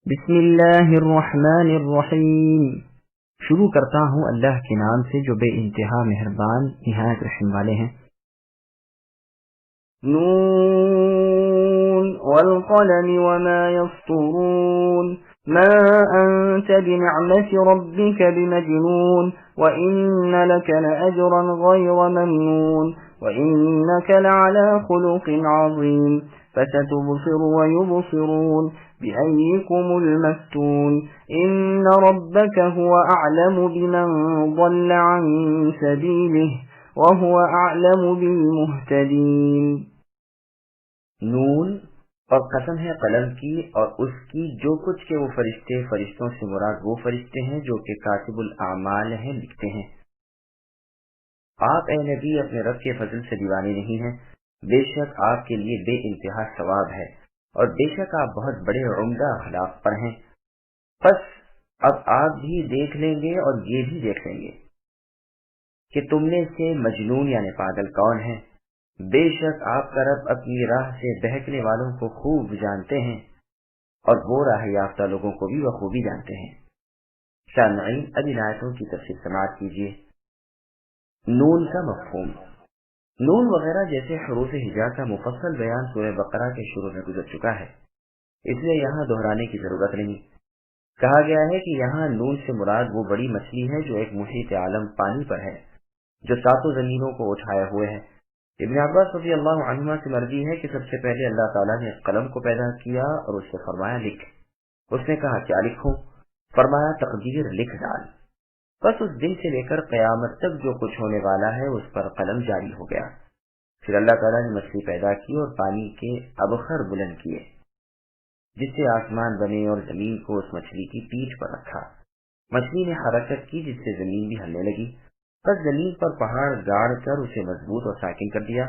بسم اللہ الرحمن الرحیم۔ شروع کرتا ہوں اللہ کے نام سے جو بے انتہا مہربان نہایت رحم والے ہیں۔ نون والقلم وما يسطرون ما أنت بنعمة ربك بمجنون وإن لك لأجرا غير ممنون وإنك لعلى خلق عظيم فستبصر ويبصرون بأيكم المفتون إن ربك هو أعلم بمن ضل عن سبيله وهو أعلم بالمهتدين۔ نون اور قسم ہے قلم کی اور اس کی جو کچھ کے وہ فرشتے، فرشتوں سے مراد وہ فرشتے ہیں جو کہ کاتب الاعمال ہیں، لکھتے ہیں۔ آپ اے نبی اپنے رب کے فضل سے دیوانے نہیں ہیں، بے شک آپ کے لیے بے انتہا ثواب ہے اور بے شک آپ بہت بڑے عمدہ اخلاق پر ہیں۔ بس اب آپ بھی دیکھ لیں گے اور یہ بھی دیکھ لیں گے کہ تم میں سے مجنون یعنی پاگل کون ہے۔ بے شک آپ کا رب اپنی راہ سے بہکنے والوں کو خوب جانتے ہیں اور وہ راہ یافتہ لوگوں کو بھی بخوبی جانتے ہیں۔ سامعین، اب ان آیتوں کی تفسیر سماعت کیجیے۔ نون کا مفہوم۔ نون وغیرہ جیسے حروف ہجا کا مفصل بیان سورہ بقرہ کے شروع میں گزر چکا ہے، اس لیے یہاں دہرانے کی ضرورت نہیں۔ کہا گیا ہے کہ یہاں نون سے مراد وہ بڑی مچھلی ہے جو ایک محیط عالم پانی پر ہے، جو ساتوں زمینوں کو اٹھائے ہوئے ہے۔ ابن عباس رضی اللہ عنہما سے مرضی ہے کہ سب سے پہلے اللہ تعالیٰ نے قلم کو پیدا کیا اور اس سے فرمایا لکھ۔ اس نے کہا کیا لکھوں؟ فرمایا تقدیر لکھ ڈال۔ بس اس دن سے لے کر قیامت تک جو کچھ ہونے والا ہے اس پر قلم جاری ہو گیا۔ پھر اللہ تعالیٰ نے مچھلی پیدا کی اور پانی کے ابخر بلند کیے جس سے آسمان بنے اور زمین کو اس مچھلی کی پیٹھ پر رکھا۔ مچھلی نے حرکت کی جس سے زمین بھی ہلنے لگی، بس زمین پر پہاڑ گاڑ کر اسے مضبوط اور ساکن کر دیا۔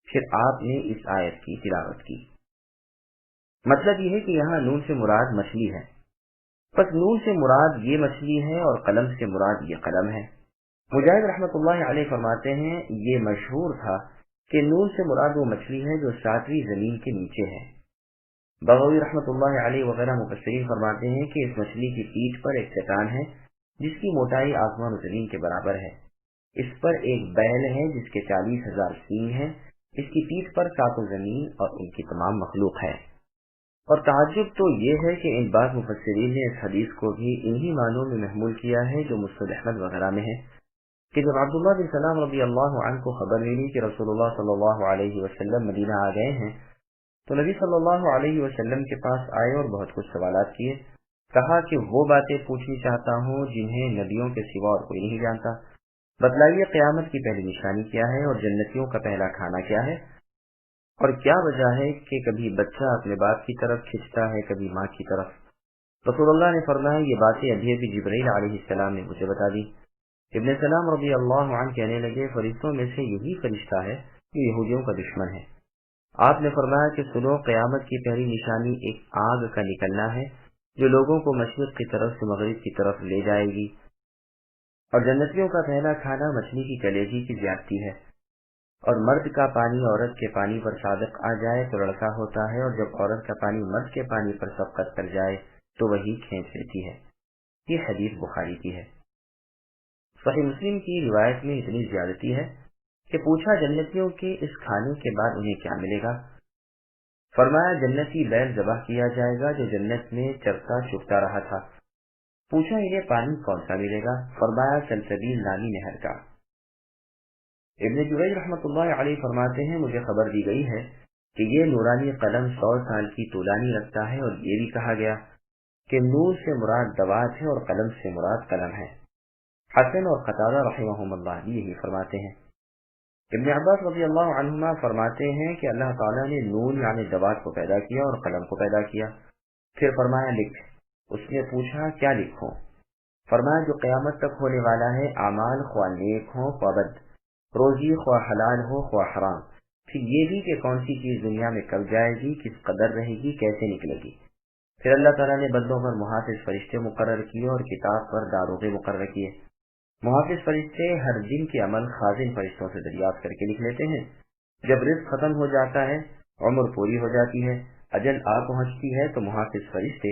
پھر آپ نے اس آیت کی تلاوت کی۔ مطلب یہ ہے کہ یہاں نون سے مراد مچھلی ہے، بس نون سے مراد یہ مچھلی ہے اور قلم سے مراد یہ قلم ہے۔ مجاہد رحمۃ اللہ علیہ فرماتے ہیں یہ مشہور تھا کہ نون سے مراد وہ مچھلی ہے جو ساتویں زمین کے نیچے ہے۔ بغوی رحمۃ اللہ علیہ وغیرہ مفسرین فرماتے ہیں کہ اس مچھلی کی پیٹھ پر ایک چٹان ہے جس کی موٹائی آسمان و زمین کے برابر ہے۔ اس پر ایک بیل ہے جس کے 40,000 سینگ ہیں۔ اس کی پیٹھ پر ساتوں زمین اور ان کی تمام مخلوق ہے۔ اور تعجب تو یہ ہے کہ ان بعض مفسرین نے اس حدیث کو بھی انہی معنوں میں محمول کیا ہے جو مسند احمد وغیرہ میں ہے کہ جب عبداللہ بن سلام رضی اللہ عنہ کو خبر ملی کہ رسول اللہ صلی اللہ علیہ وسلم مدینہ آ گئے ہیں تو نبی صلی اللہ علیہ وسلم کے پاس آئے اور بہت کچھ سوالات کیے۔ کہا کہ وہ باتیں پوچھنی چاہتا ہوں جنہیں نبیوں کے سوا اور کوئی نہیں جانتا۔ بتلائیے قیامت کی پہلی نشانی کیا ہے اور جنتیوں کا پہلا کھانا کیا ہے، اور کیا وجہ ہے کہ کبھی بچہ اپنے باپ کی طرف کھنچتا ہے کبھی ماں کی طرف۔ رسول اللہ نے فرمایا یہ باتیں ابھی ابھی جبرائیل علیہ السلام نے مجھے بتا دی۔ ابن سلام رضی اللہ عنہ کہنے لگے فرشتوں میں سے یہی فرشتہ ہے جو یہودیوں کا دشمن ہے۔ آپ نے فرمایا کہ سنو، قیامت کی پہلی نشانی ایک آگ کا نکلنا ہے جو لوگوں کو مشرق کی طرف سے مغرب کی طرف لے جائے گی، اور جنتیوں کا پہلا کھانا مچھلی کی کلیجی کی زیادتی ہے۔ اور مرد کا پانی عورت کے پانی پر سابق آ جائے تو لڑکا ہوتا ہے، اور جب عورت کا پانی مرد کے پانی پر سبقت کر جائے تو وہی کھینچ لیتی ہے۔ یہ حدیث بخاری کی ہے۔ صحیح مسلم کی روایت میں اتنی زیادتی ہے کہ پوچھا جنتیوں کے اس کھانے کے بعد انہیں کیا ملے گا؟ فرمایا جنتی بیل ذبح کیا جائے گا جو جنت میں چرتا چگتا رہا تھا۔ پوچھا انہیں پانی کون سا ملے گا؟ فرمایا سلسبیل نامی نہر کا۔ ابن جریج رحمۃ اللہ علیہ فرماتے ہیں مجھے خبر دی گئی ہے کہ یہ نورانی قلم 100 سال کی طولانی رکھتا ہے، اور یہ بھی کہا گیا کہ نور سے مراد دوات ہے اور قلم سے مراد قلم ہے۔ حسن اور قتادہ رحمہم اللہ بھی یہی فرماتے ہیں۔ ابن عباس رضی اللہ عنہما فرماتے ہیں کہ اللہ تعالیٰ نے نون یعنی دوات کو پیدا کیا اور قلم کو پیدا کیا، پھر فرمایا لکھ۔ اس نے پوچھا کیا لکھوں؟ فرمایا جو قیامت تک ہونے والا ہے، اعمال خواہ نیک ہو خواہ بد، روزی خواہ حلال ہو خواہ حرام، پھر یہ بھی کہ کون سی چیز دنیا میں کب جائے گی، کس قدر رہے گی، کیسے نکلے گی۔ پھر اللہ تعالیٰ نے بندوں پر محافظ فرشتے مقرر کیے اور کتاب پر داروغے مقرر کیے۔ محافظ فرشتے ہر دن کے عمل خازن فرشتوں سے دریافت کر کے لکھ لیتے ہیں۔ جب رزق ختم ہو جاتا ہے، عمر پوری ہو جاتی ہے، اجل آ پہنچتی ہے تو محافظ فرشتے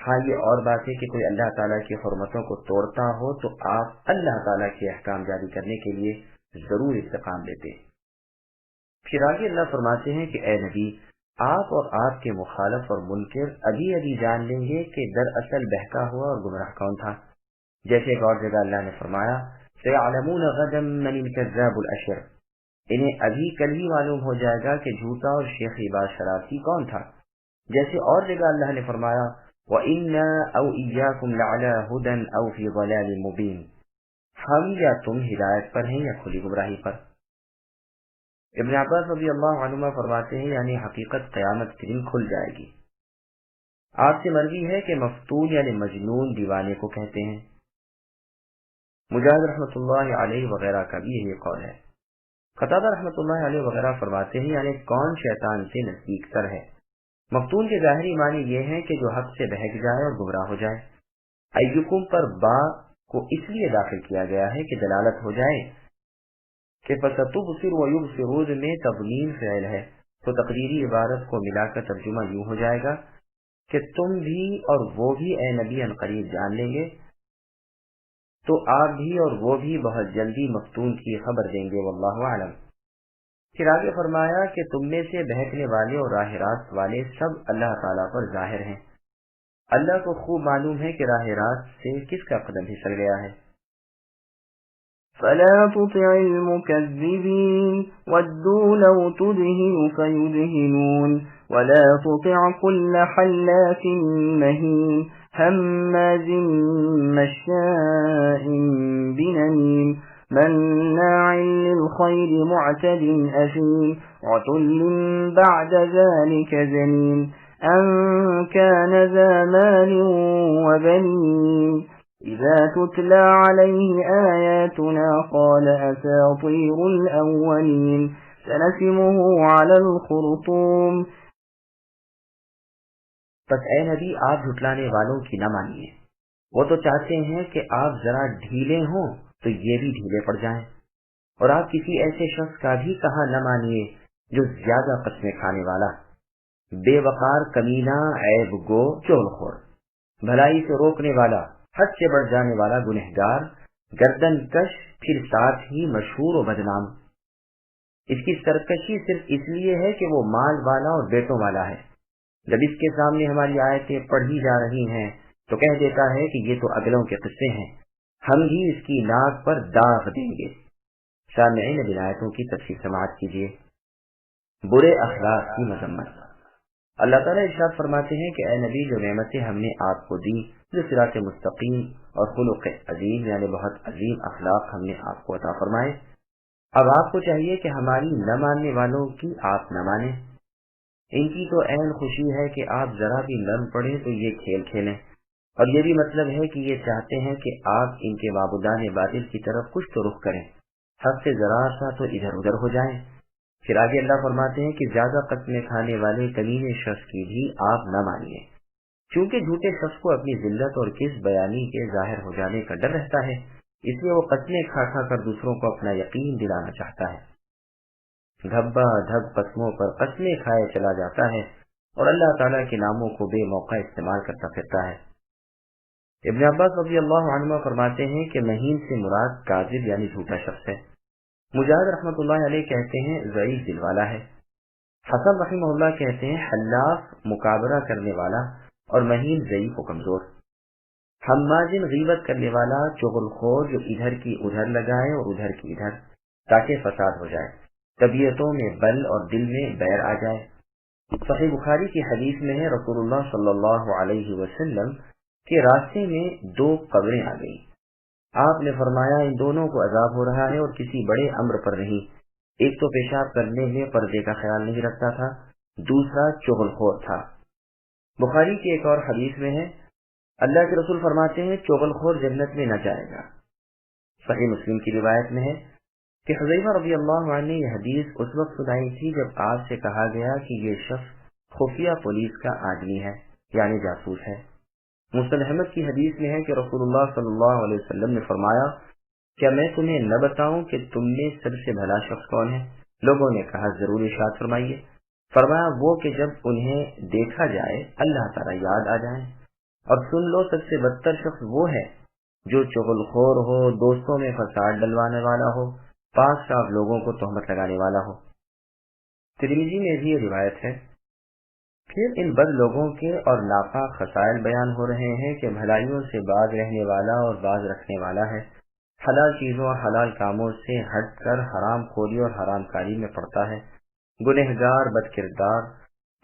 ہاں یہ اور بات ہے کہ کوئی اللہ تعالیٰ کی حرمتوں کو توڑتا ہو تو آپ اللہ تعالیٰ کے احکام جاری کرنے کے لیے ضرور استقام لیتے۔ پھر آگے اللہ فرماتے ہیں کہ اے نبی، آپ اور آپ کے مخالف اور منکر ابھی ابھی جان لیں گے کہ دراصل بہکا ہوا اور گمراہ کون تھا۔ جیسے ایک اور جگہ اللہ نے فرمایا سَيَعْلَمُونَ غَدًا مَنِ الْكَذَّابُ الْأَشِرُ، انہیں ابھی کل ہی معلوم ہو جائے گا کہ جھوٹا اور شیخی باز شرارتی کون تھا۔ جیسے اور جگہ اللہ نے فرمایا وَإِنَّا أَوْ إِيَّاكُمْ لَعَلَىٰ هُدًى أَوْ فِي ضَلَالٍ مُبِينٍ، ہم یا تم ہدایت پر ہیں یا کھلی گمراہی پر۔ ابن عباس رضی اللہ عنہما فرماتے ہیں یعنی حقیقت قیامت کے دن کھل جائے گی۔ آپ سے مروی ہے کہ مفتون یعنی مجنون دیوانے کو کہتے ہیں۔ مجاہد رحمۃ اللہ علیہ وغیرہ کا بھی یہی قول ہے۔ قتادہ رحمۃ اللہ علیہ وغیرہ فرماتے ہیں یعنی کون شیطان سے نزدیک تر ہے۔ مفتون کے ظاہری معنی یہ ہے کہ جو حق سے بہک جائے اور گمراہ ہو جائے۔ ایکم پر با کو اس لیے داخل کیا گیا ہے کہ دلالت ہو جائے کہ فَسَتُبْصِرُ وَيُبْصِرُونَ میں تضمین فعل ہے، تو تقریری عبارت کو ملا کر ترجمہ یوں ہو جائے گا کہ تم بھی اور وہ بھی اے نبی عنقریب جان لیں گے، تو آپ بھی اور وہ بھی بہت جلدی مفتون کی خبر دیں گے، واللہ اعلم۔ پھر آگے فرمایا کہ تم میں سے بہکنے والے اور راہ راست والے سب اللہ تعالیٰ پر ظاہر ہیں۔ اللہ کو خوب معلوم ہے کہ راہ راست سے کس کا قدم پھسل گیا ہے۔ فلا تطع المكذبين ودوا لو تدهن فيدهنون ولا تطع كل حلاف مهين هماز مشاء بنميم مناع للخير معتد أثيم عتل بعد ذلك زنيم أن كان ذا مال وبنين إذا تتلى عليه آياتنا قال أساطير الأولين سنسمه على الخرطوم۔ پس اے نبی آپ جھٹلانے والوں کی نہ مانیے، وہ تو چاہتے ہیں کہ آپ ذرا ڈھیلے ہوں تو یہ بھی ڈھیلے پڑ جائیں، اور آپ کسی ایسے شخص کا بھی کہا نہ مانیے جو زیادہ قسمیں کھانے والا، بے وقار، کمینہ، عیب گو، چغل خور، بھلائی سے روکنے والا، حد سے بڑھ جانے والا، گنہگار، گردن کش، پھر ساتھ ہی مشہور و بدنام۔ اس کی سرکشی صرف اس لیے ہے کہ وہ مال والا اور بیٹوں والا ہے۔ جب اس کے سامنے ہماری آیتیں پڑھی جا رہی ہیں تو کہہ دیتا ہے کہ یہ تو اگلوں کے قصے ہیں، ہم ہی اس کی ناک پر داغ دیں گے۔ سامعین اب آیتوں کی تفصیل سماعت کیجیے۔ برے اخلاق کی مذمت۔ اللہ تعالیٰ ارشاد فرماتے ہیں کہ اے نبی، جو نعمتیں ہم نے آپ کو دی، جو صراط مستقیم اور خلق عظیم یعنی بہت عظیم اخلاق ہم نے آپ کو عطا فرمائے، اب آپ کو چاہیے کہ ہماری نہ ماننے والوں کی آپ نہ مانیں۔ ان کی تو عین خوشی ہے کہ آپ ذرا بھی نرم پڑیں تو یہ کھیل کھیلیں، اور یہ بھی مطلب ہے کہ یہ چاہتے ہیں کہ آپ ان کے معبودان باطل کی طرف کچھ تو رخ کریں، حد سے ذرا سا تو ادھر ادھر ہو جائیں۔ پھر آگے اللہ فرماتے ہیں کہ زیادہ قسمیں کھانے والے کمینے شخص کی بھی آپ نہ مانیے، چونکہ جھوٹے شخص کو اپنی ذلت اور کس بیانی کے ظاہر ہو جانے کا ڈر رہتا ہے، اس لیے وہ قسمیں کھا کھا کر دوسروں کو اپنا یقین دلانا چاہتا ہے۔ دھبا دھب قسموں پر قسمیں کھائے چلا جاتا ہے اور اللہ تعالیٰ کے ناموں کو بے موقع استعمال کرتا پھرتا ہے۔ ابن عباس رضی اللہ عنہ فرماتے ہیں کہ مہین سے مراد کاذب یعنی جھوٹا شخص ہے۔ مجاہد رحمۃ اللہ علیہ کہتے ہیں ضعیف دل والا ہے۔ حسن رحمہ اللہ کہتے ہیں حلاف مکابرہ کرنے والا، اور مہین ضعیف و کمزور۔ حمازن غیبت کرنے والا، چغل خور جو ادھر کی ادھر لگائے اور ادھر کی ادھر تاکہ فساد ہو جائے، طبیعتوں میں بل اور دل میں بیر آ جائے۔ صحیح بخاری کی حدیث میں ہے رسول اللہ صلی اللہ علیہ وسلم کے راستے میں 2 قبریں آ گئی۔ آپ نے فرمایا ان دونوں کو عذاب ہو رہا ہے اور کسی بڑے امر پر نہیں۔ ایک تو پیشاب کرنے میں پردے کا خیال نہیں رکھتا تھا، دوسرا چغل خور تھا۔ بخاری کی ایک اور حدیث میں ہے اللہ کے رسول فرماتے ہیں چغل خور جنت میں نہ جائے گا۔ صحیح مسلم کی روایت میں ہے کہ حذیفہ رضی اللہ عنہ نے یہ حدیث اس وقت سنائی تھی جب آپ سے کہا گیا کہ یہ شخص خفیہ پولیس کا آدمی ہے یعنی جاسوس ہے۔ مسند احمد کی حدیث میں ہے کہ رسول اللہ صلی اللہ علیہ وسلم نے فرمایا کیا میں تمہیں نہ بتاؤں کہ تم میں سب سے بھلا شخص کون ہے؟ لوگوں نے کہا ضرور ارشاد فرمائیے۔ فرمایا وہ کہ جب انہیں دیکھا جائے اللہ تعالیٰ یاد آ جائیں، اور سن لو سب سے بدتر شخص وہ ہے جو چغل خور ہو، دوستوں میں فساد ڈلوانے والا ہو، پاک صاف لوگوں کو تہمت لگانے والا ہو۔ ترمذی میں بھی یہ روایت ہے۔ پھر ان بد لوگوں کے اور ناپاک خصائل بیان ہو رہے ہیں کہ بھلائیوں سے باز رہنے والا اور باز رکھنے والا ہے، حلال چیزوں اور حلال کاموں سے ہٹ کر حرام خوری اور حرام کاری میں پڑتا ہے، گنہگار، بد کردار،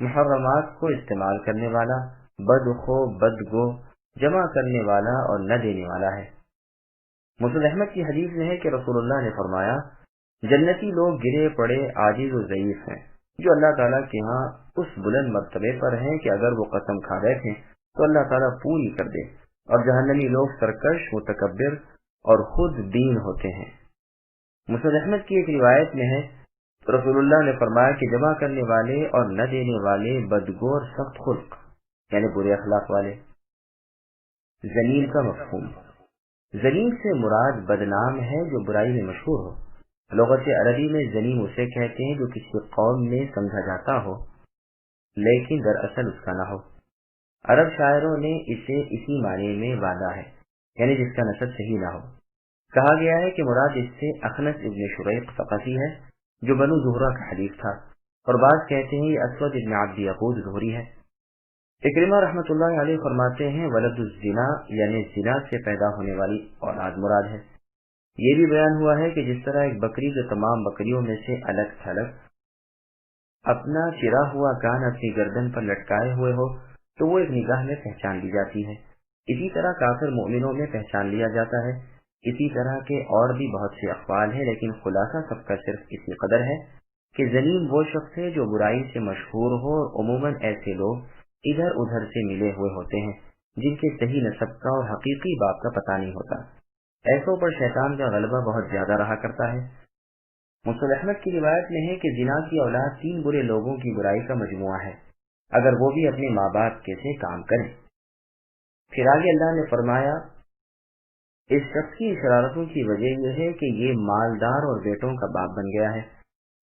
محرمات کو استعمال کرنے والا، بدخو، بدگو، جمع کرنے والا اور نہ دینے والا ہے۔ مسند احمد کی حدیث میں ہے کہ رسول اللہ نے فرمایا، جنتی لوگ گرے پڑے عاجز و ضعیف ہیں جو اللہ تعالیٰ کے ہاں اس بلند مرتبے پر ہیں کہ اگر وہ قسم کھا بیٹھیں تو اللہ تعالیٰ پوری کر دے، اور جہنمی لوگ سرکش، متکبر اور خود بین ہوتے ہیں۔ مسند احمد کی ایک روایت میں ہے رسول اللہ نے فرمایا کہ جمع کرنے والے اور نہ دینے والے، بدگو اور سخت خلق یعنی برے اخلاق والے۔ ذلیل کا مفہوم، ذلیل سے مراد بدنام ہے جو برائی میں مشہور ہو۔ لغت عربی میں ذلیم اسے کہتے ہیں جو کسی قوم میں سمجھا جاتا ہو لیکن دراصل اس کا نہ ہو۔ عرب شاعروں نے اسے اسی معنی میں باندھا ہے، یعنی جس کا نسب صحیح نہ ہو۔ کہا گیا ہے کہ مراد اس سے اخنس ابن شریق ثقفی ہے جو بنو زہرہ کا حلیف تھا، اور بعض کہتے ہیں یہ اسود ابن عبد یقود ظہری ہے۔ اکرمہ رحمۃ اللہ علیہ فرماتے ہیں ولد الزنا یعنی زنا سے پیدا ہونے والی اولاد مراد ہے۔ یہ بھی بیان ہوا ہے کہ جس طرح ایک بکری جو تمام بکریوں میں سے الگ تھلگ اپنا چرا ہوا کان اپنی گردن پر لٹکائے ہوئے ہو تو وہ ایک نگاہ میں پہچان لی جاتی ہے، اسی طرح کافر مومنوں میں پہچان لیا جاتا ہے۔ اسی طرح کے اور بھی بہت سے اقوال ہیں، لیکن خلاصہ سب کا صرف اسی قدر ہے کہ ظلیم وہ شخص ہے جو برائی سے مشہور ہو، اور عموماً ایسے لوگ ادھر ادھر سے ملے ہوئے ہوتے ہیں جن کے صحیح نسب کا اور حقیقی باپ کا پتہ نہیں ہوتا۔ ایسوں پر شیطان کا غلبہ بہت زیادہ رہا کرتا ہے۔ مسند احمد کی روایت میں ہے کہ زنا کی اولاد 3 برے لوگوں کی برائی کا مجموعہ ہے اگر وہ بھی اپنے ماں باپ کے سے کام کریں۔ پھر آگے اللہ نے فرمایا، اس شخص کی شرارتوں کی وجہ یہ ہے کہ یہ مالدار اور بیٹوں کا باپ بن گیا ہے۔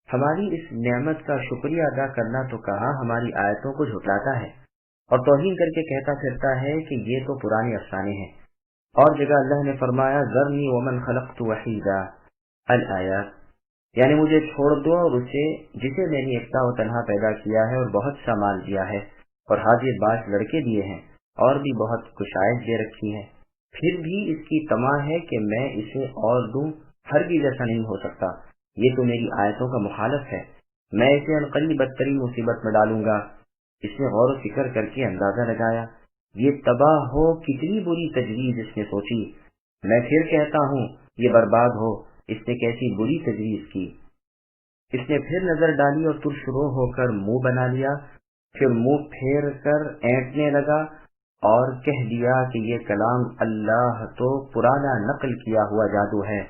ہماری اس نعمت کا شکریہ ادا کرنا تو کہا، ہماری آیتوں کو جھٹلاتا ہے اور توہین کر کے کہتا پھرتا ہے کہ یہ تو پرانے افسانے ہیں۔ اور جگہ اللہ نے فرمایا ذرنی ومن خلقت وحیدا الآیات، یعنی مجھے چھوڑ دو اور اسے جسے میں نے یکتا و تنہا پیدا کیا ہے اور بہت سا مال دیا ہے اور حاضر باش لڑکے دیے ہیں اور بھی بہت کشائش دے رکھی ہے، پھر بھی اس کی طمع ہے کہ میں اسے اور دوں، ہرگز ایسا نہیں ہو سکتا، یہ تو میری آیتوں کا مخالف ہے، میں اسے عنقریب بدترین مصیبت میں ڈالوں گا۔ اس نے غور و فکر کر کے اندازہ لگایا، یہ تباہ ہو کتنی بری تجویز اس نے سوچی، میں پھر کہتا ہوں یہ برباد ہو، اس نے کیسی بری تجویز کی۔ اس نے پھر نظر ڈالی اور ترش رو ہو کر منہ بنا لیا، پھر منہ پھیر کر اینٹنے لگا اور کہہ دیا کہ یہ کلام اللہ تو پرانا نقل کیا ہوا جادو ہے،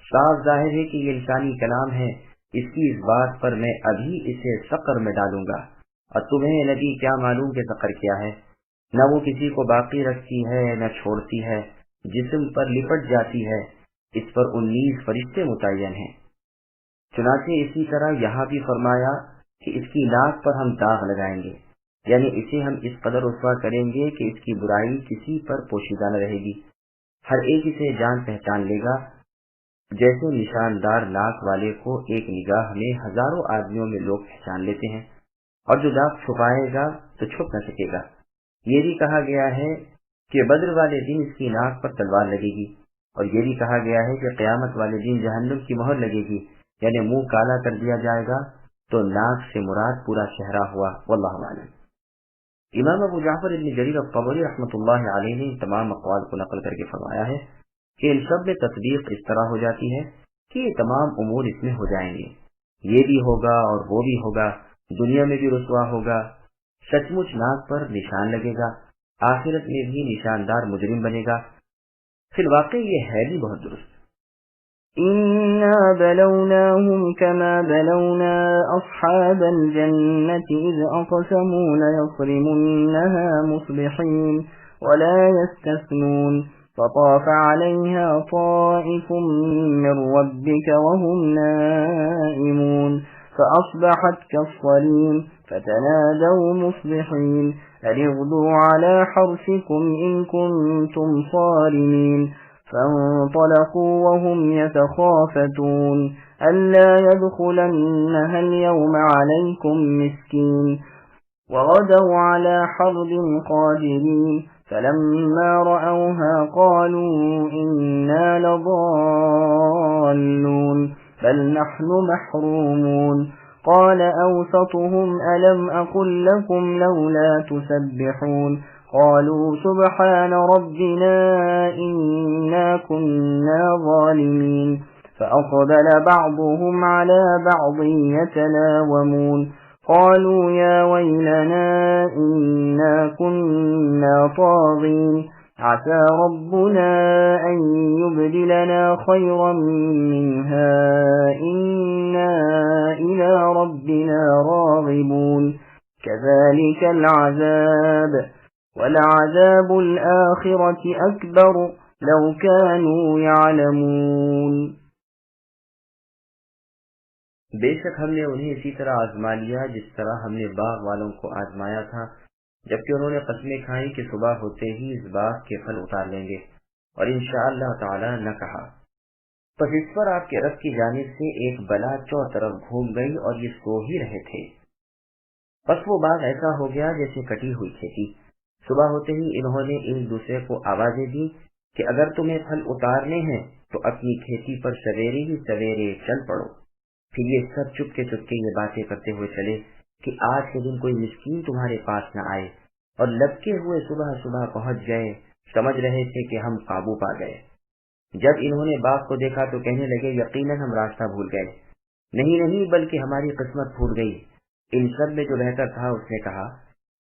صاف ظاہر ہے کہ یہ انسانی کلام ہے، اس کی اس بات پر میں ابھی اسے سقر میں ڈالوں گا، اور تمہیں نبی کیا معلوم کہ سقر کیا ہے، نہ وہ کسی کو باقی رکھتی ہے نہ چھوڑتی ہے، جسم پر لپٹ جاتی ہے، اس پر 19 فرشتے متعین ہیں۔ چنانچہ اسی طرح یہاں بھی فرمایا کہ اس کی ناک پر ہم داغ لگائیں گے، یعنی اسے ہم اس قدر رسوا کریں گے کہ اس کی برائی کسی پر پوشیدہ نہ رہے گی، ہر ایک اسے جان پہچان لے گا، جیسے نشاندار ناک والے کو ایک نگاہ میں ہزاروں آدمیوں میں لوگ پہچان لیتے ہیں، اور جو داغ چھپائے گا تو چھپ نہ سکے گا۔ یہ بھی کہا گیا ہے کہ بدر والے دن اس کی ناک پر تلوار لگے گی، اور یہ بھی کہا گیا ہے کہ قیامت والے دن جہنم کی مہر لگے گی، یعنی منہ کالا کر دیا جائے گا، تو ناک سے مراد پورا چہرہ ہوا، واللہ اعلم۔ امام ابو جعفر ابن جریر الطبری رحمۃ اللہ علیہ نے تمام اقوال کو نقل کر کے فرمایا ہے کہ ان سب میں تطبیق اس طرح ہو جاتی ہے کہ یہ تمام امور اس میں ہو جائیں گے، یہ بھی ہوگا اور وہ بھی ہوگا، دنیا میں بھی رسوا ہوگا، سچ مچ ناک پر نشان لگے گا، آخرت میں بھی نشاندار مجرم بنے گا۔ پھر واقعی یہ ہے بھی بہت درست۔ إنا بلوناهم كما بلونا أصحاب الجنة إذ أقسموا ليصرمنها مصبحين ولا يستثنون فطاف عليها طائف من ربك وهم نائمون فأصبحت كالصريم فتنادوا مصبحين أن اغدوا على حرثكم إن كنتم صارمين فانطلقوا وهم يتخافتون ألا يدخلنها اليوم عليكم مسكين وغدوا على حرد قادرين فلما رأوها قالوا إنا لضالون بل نحن محرومون قال أوسطهم ألم أقل لكم لولا تسبحون قالوا سبحان ربنا إنا كنا ظالمين فأقبل بعضهم على بعض يتلاومون قالوا يا ويلنا إنا كنا طاغين عسى ربنا أن يبدلنا خيرا منها إنا إلى ربنا راغبون كذلك العذاب ولعذاب الآخرة أكبر لو كانوا يعلمون. بے شک ہم نے انہیں اسی طرح آزما لیا جس طرح ہم نے باغ والوں کو آزمایا تھا، جبکہ انہوں نے قسمیں کھائیں کہ صبح ہوتے ہی اس باغ کے پھل اتار لیں گے، اور انشاءاللہ تعالی نہ کہا۔ پس اس پر آپ کے رب کی جانب سے ایک بلا چوطرف گھوم گئی اور یہ سو ہی رہے تھے۔ پس وہ باغ ایسا ہو گیا جیسے کٹی ہوئی کھیتی۔ صبح ہوتے ہی انہوں نے ایک دوسرے کو آوازیں دی کہ اگر تمہیں پھل اتارنے ہیں تو اپنی کھیتی پر سویرے ہی سویرے چل پڑو۔ پھر یہ سب چپکے چپکے یہ باتیں کرتے ہوئے چلے کہ آج کے دن کوئی مسکین تمہارے پاس نہ آئے، اور لپکے ہوئے صبح صبح پہنچ گئے، سمجھ رہے تھے کہ ہم قابو پا گئے۔ جب انہوں نے باغ کو دیکھا تو کہنے لگے یقیناً ہم راستہ بھول گئے۔ نہیں بلکہ ہماری قسمت پھوٹ گئی۔ ان سب میں جو بہتر تھا اس نے کہا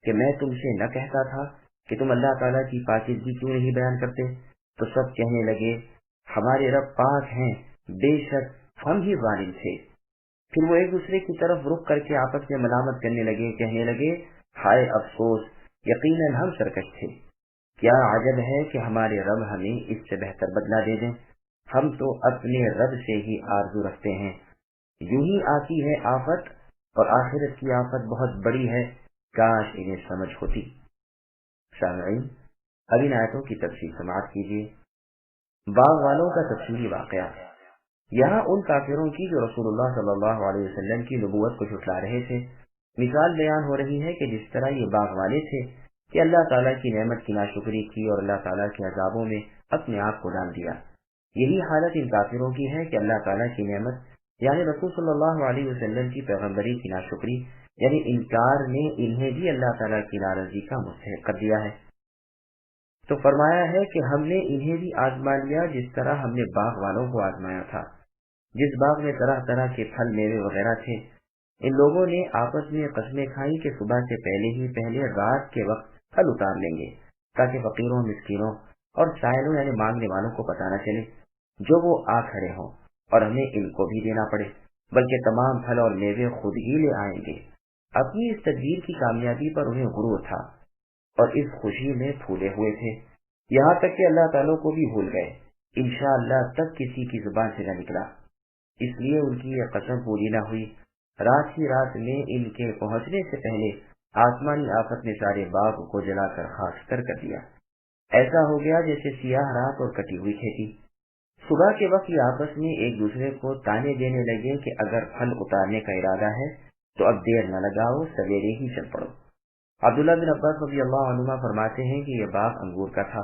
کہ میں تم سے نہ کہتا تھا کہ تم اللہ تعالیٰ کی پاکیزگی کیوں نہیں بیان کرتے؟ تو سب کہنے لگے ہمارے رب پاک ہیں، بے شک ہم ہی ظالم تھے۔ پھر وہ ایک دوسرے کی طرف رخ کر کے آپس میں ملامت کرنے لگے، کہنے لگے ہائے افسوس، یقیناً ہم سرکش تھے۔ کیا عجب ہے کہ ہمارے رب ہمیں اس سے بہتر بدلہ دے دیں، ہم تو اپنے رب سے ہی آرزو رکھتے ہیں۔ یوں ہی آتی ہے آفت، اور آخرت کی آفت بہت بڑی ہے، کاش انہیں سمجھ ہوتی۔ سامعین، اب ان آیتوں کی تفصیل سماعت کیجیے۔ باغ والوں کا تفصیلی واقعہ۔ یہاں ان کافروں کی جو رسول اللہ صلی اللہ علیہ وسلم کی نبوت کو جھٹلا رہے تھے، مثال بیان ہو رہی ہے کہ جس طرح یہ باغ والے تھے کہ اللہ تعالیٰ کی نعمت کی ناشکری کی اور اللہ تعالیٰ کے عذابوں میں اپنے آپ کو ڈال دیا، یہی حالت ان کافروں کی ہے کہ اللہ تعالیٰ کی نعمت یعنی رسول صلی اللہ علیہ وسلم کی پیغمبری کی ناشکری یعنی انکار نے انہیں بھی اللہ تعالیٰ کی ناراضگی کا مستحق کر دیا ہے۔ تو فرمایا ہے کہ ہم نے انہیں بھی آزما لیا جس طرح ہم نے باغ والوں کو آزمایا تھا۔ جس باغ میں طرح طرح کے پھل میوے وغیرہ تھے، ان لوگوں نے آپس میں قسمیں کھائیں کہ صبح سے پہلے رات کے وقت پھل اتار لیں گے تاکہ فقیروں، مسکینوں اور سائلوں یعنی مانگنے والوں کو پتہ نہ چلے جو وہ آ کھڑے ہوں اور ہمیں ان کو بھی دینا پڑے، بلکہ تمام پھل اور میوے خود ہی لے آئیں گے۔ اپنی اس تدبیر کی کامیابی پر انہیں غرور تھا اور اس خوشی میں پھولے ہوئے تھے، یہاں تک کہ اللہ تعالیٰ کو بھی بھول گئے، انشاءاللہ تک کسی کی زبان سے نہ نکلا۔ اس لیے ان کی یہ قسم پوری نہ ہوئی۔ رات ہی رات میں ان کے پہنچنے سے پہلے آسمانی آفت نے سارے باغ کو جلا کر خاکستر کر دیا۔ ایسا ہو گیا جیسے سیاہ رات اور کٹی ہوئی کھیتی۔ صبح کے وقت یہ آپس میں ایک دوسرے کو تانے دینے لگے کہ اگر پھل اتارنے کا ارادہ ہے تو اب دیر نہ لگاؤ، سویرے ہی چل پڑو۔ عبداللہ بن عباس رضی اللہ عنہما فرماتے ہیں کہ یہ باغ انگور کا تھا۔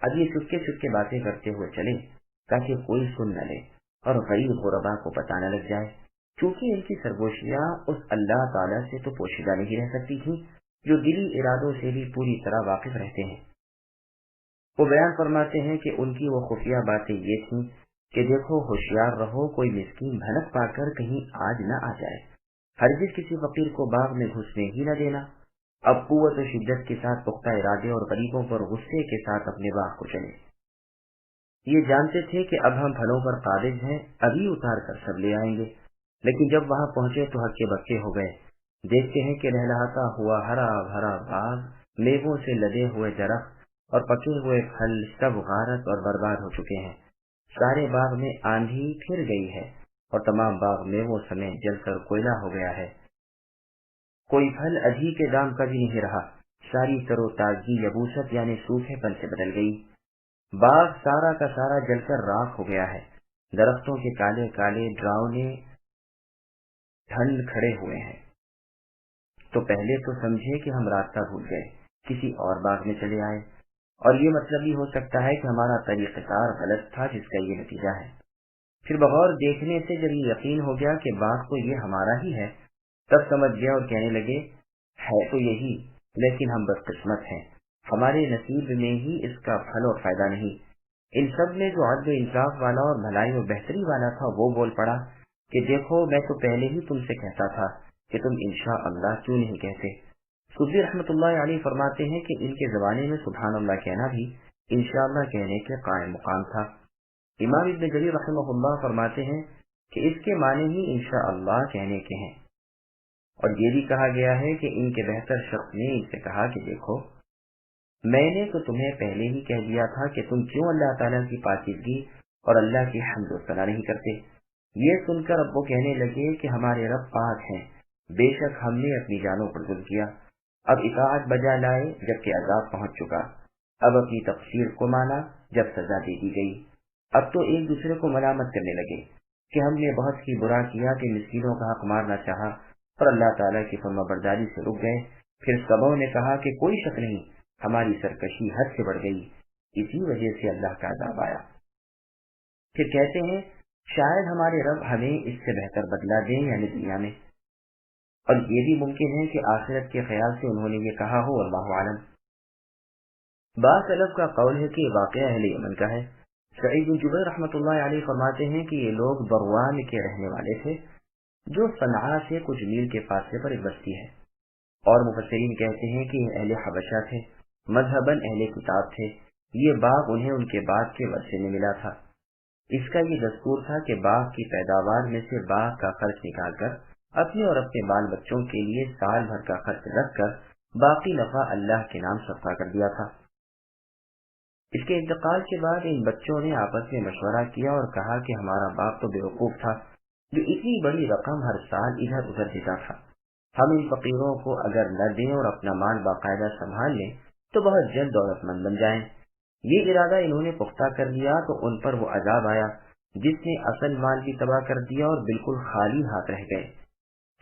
اب یہ چپکے چپکے باتیں کرتے ہوئے چلے تاکہ کوئی سن نہ لے اور غریب غربا کو پتہ نہ لگ جائے، کیونکہ ان کی سرگوشیاں اس اللہ تعالیٰ سے تو پوشیدہ نہیں رہ سکتی تھیں جو دلی ارادوں سے بھی پوری طرح واقف رہتے ہیں۔ وہ بیان فرماتے ہیں کہ ان کی وہ خفیہ باتیں یہ تھیں کہ دیکھو ہوشیار رہو، کوئی مسکین بھنک پا کر کہیں آج نہ آ جائے، ہرگز کسی فقیر کو باغ میں گھسنے ہی نہ دینا۔ اب قوت و شدت کے ساتھ پختہ ارادے اور غریبوں پر غصے کے ساتھ اپنے باغ کو چلے۔ یہ جانتے تھے کہ اب ہم پھلوں پر قابض ہیں، ابھی اتار کر سب لے آئیں گے، لیکن جب وہاں پہنچے تو ہکے بکے ہو گئے۔ دیکھتے ہیں کہ لہلہاتا ہوا ہرا بھرا باغ، میووں سے لدے ہوئے درخت اور پکے ہوئے پھل سب غارت اور برباد ہو چکے ہیں۔ سارے باغ میں آندھی پھر گئی ہے اور تمام باغ میووں سمیت جل کر کوئلہ ہو گیا ہے، کوئی پھل ادھی کے دام کا بھی نہیں رہا، ساری تر و تازگی یبوست یعنی سوکھے پن سے بدل گئی، باغ سارا کا سارا جل کر راکھ ہو گیا ہے، درختوں کے کالے کالے ڈراؤنے ٹھنڈ کھڑے ہوئے ہیں۔ تو پہلے تو سمجھے کہ ہم راستہ بھول گئے، کسی اور باغ میں چلے آئے، اور یہ مطلب بھی ہو سکتا ہے کہ ہمارا طریقہ کار غلط تھا جس کا یہ نتیجہ ہے۔ پھر بغور دیکھنے سے جب یہ یقین ہو گیا کہ باغ تو یہ ہمارا ہی ہے، تب سمجھ گیا اور کہنے لگے ہے تو یہی، لیکن ہم بدقسمت ہیں، ہمارے نصیب میں ہی اس کا پھل اور فائدہ نہیں۔ ان سب میں جو عدل و انصاف والا اور بھلائی و بہتری والا تھا وہ بول پڑا کہ دیکھو میں تو پہلے ہی تم سے کہتا تھا کہ تم انشاءاللہ کیوں نہیں کہتے۔ صوفی رحمۃ اللہ علیہ فرماتے ہیں کہ ان کے زمانے میں سبحان اللہ کہنا بھی انشاءاللہ کہنے کے قائم مقام تھا۔ امام ابن جریر رحمہ اللہ فرماتے ہیں کہ اس کے معنی ہی انشاءاللہ کہنے کے ہیں، اور یہ بھی کہا گیا ہے کہ ان کے بہتر شخص نے ان سے کہا کہ دیکھو میں نے تو تمہیں پہلے ہی کہہ دیا تھا کہ تم کیوں اللہ تعالیٰ کی پاکیزگی اور اللہ کی حمد و ثنا نہیں کرتے۔ یہ سن کر اب وہ کہنے لگے کہ ہمارے رب پاک ہیں، بے شک ہم نے اپنی جانوں پر ظلم کیا، اب اطاعت بجا لائے جبکہ عذاب پہنچ چکا، اب اپنی تقصیر کو مانا جب سزا دے دی گئی، اب تو ایک دوسرے کو ملامت کرنے لگے کہ ہم نے بہت ہی برا کیا کہ مسکینوں کا حق مارنا چاہا اور اللہ تعالیٰ کی فرما برداری سے رک گئے۔ پھر سبوں نے کہا کہ کوئی شک نہیں، ہماری سرکشی حد سے بڑھ گئی، اسی وجہ سے اللہ کا عذاب آیا۔ پھر کہتے ہیں شاید ہمارے رب ہمیں اس سے بہتر بدلہ دیں یعنی دنیا میں، اور یہ بھی ممکن ہے کہ آخرت کے خیال سے انہوں نے یہ کہا ہو، اللہ عالم۔ بعض سلف کا قول ہے کہ واقعہ اہل یمن کا ہے۔ سعید بن جبیر رحمۃ اللہ علیہ فرماتے ہیں کہ یہ لوگ بروان کے رہنے والے تھے جو صنعاء سے کچھ میل کے فاصلے پر ایک بستی ہے، اور مفسرین کہتے ہیں کہ یہ اہل حبشہ تھے، مذہباً اہل کتاب تھے، یہ باغ انہیں ان کے باغ کے ورثے میں ملا تھا۔ اس کا یہ دستور تھا کہ باغ کی پیداوار میں سے باغ کا خرچ نکال کر اپنے اور اپنے بال بچوں کے لیے سال بھر کا خرچ رکھ کر باقی نفع اللہ کے نام صدقہ کر دیا تھا۔ اس کے انتقال کے بعد ان بچوں نے آپس میں مشورہ کیا اور کہا کہ ہمارا باپ تو بیوقوف تھا جو اتنی بڑی رقم ہر سال ادھر ادھر دیتا تھا، ہم ان فقیروں کو اگر نہ دیں اور اپنا مال باقاعدہ سنبھال لیں تو بہت جلد دولت مند بن جائیں۔ یہ ارادہ انہوں نے پختہ کر لیا تو ان پر وہ عذاب آیا جس نے اصل مال بھی تباہ کر دیا اور بالکل خالی ہاتھ رہ گئے۔